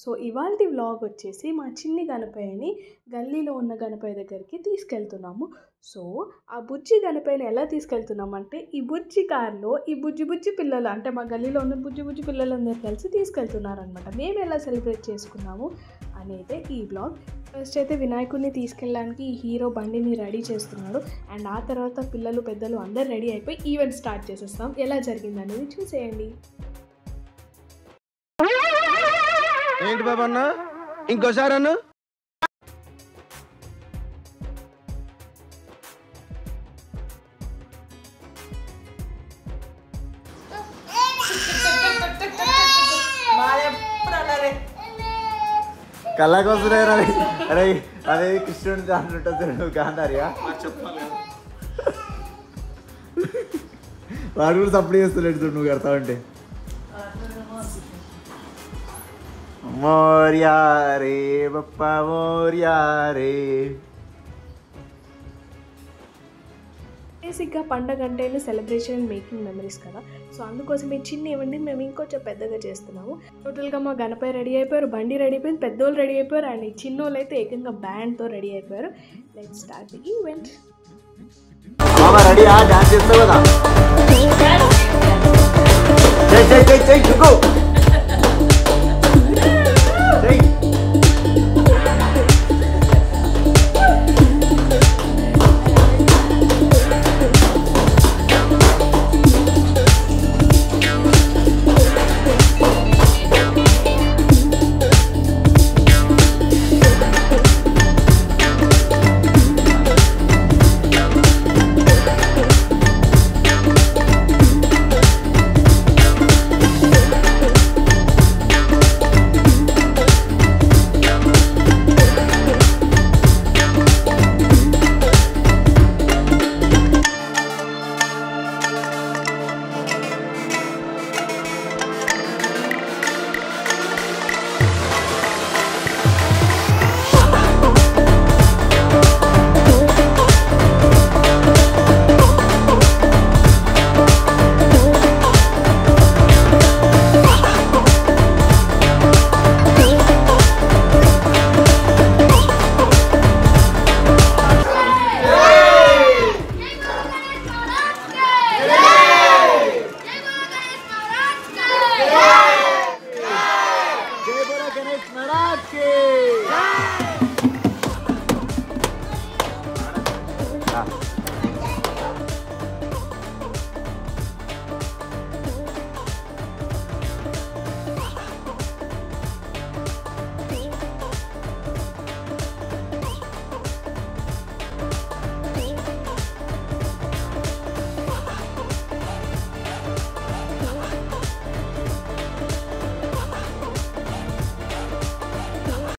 So ఇవాల్టి vlog వచ్చేసి మా చిన్ని గణపయ్యని గల్లీలో ఉన్న గణపయ్య దగ్గరికి తీసుకెళ్తున్నాము. సో ఆ బుజ్జి గణపయ్యని ఎలా తీసుకెళ్తున్నామంటే ఈ బుజ్జి కార్లో ఈ బుజ్జి పిల్లలు అంటే మా గల్లీలో ఉన్న బుజ్జి పిల్లలందరూ కలిసి తీసుకెళ్తున్నారనమాట. మేము ఎలా సెలబ్రేట్ చేసుకున్నాము అనేది ఈ వ్లాగ్. ఫస్ట్ అయితే వినాయకుడిని తీసుకెళ్ళడానికి ఈ హీరో బండిని రెడీ చేస్తున్నాడు. అండ్ ఆ తర్వాత పిల్లలు పెద్దలు అందరు రెడీ అయిపోయి ఈవెంట్ స్టార్ట్ చేసేస్తాం. ఎలా జరిగింది అనేది చూసేయండి. ఏంటి బాబా అన్న ఇంకోసారి అన్న కళ్ళకి వస్తున్నాయి. అరే అదే కృష్ణుడి దాంట్లో కాందారియా వాడు కూడా సప్లై చేస్తలేడు చూడు నువ్వు కడతా ఉంటే. మోరియా రే బప్పా మోరియా రే. బేసిక్గా పండగ అంటేనే సెలబ్రేషన్ అండ్ మేకింగ్ మెమరీస్ కదా. సో అందుకోసం ఈ చిన్న ఇవ్వండి మేము ఇంకొంచెం పెద్దగా చేస్తున్నాము. టోటల్గా మా గణపయ్య రెడీ అయిపోయారు, బండి రెడీ అయిపోయింది, పెద్దోళ్ళు రెడీ అయిపోయారు, అండ్ ఈ చిన్నోళ్ళు అయితే ఏకంగా బ్యాండ్తో రెడీ అయిపోయారు. Let's start the event. Ready dance చేస్తావు కదా.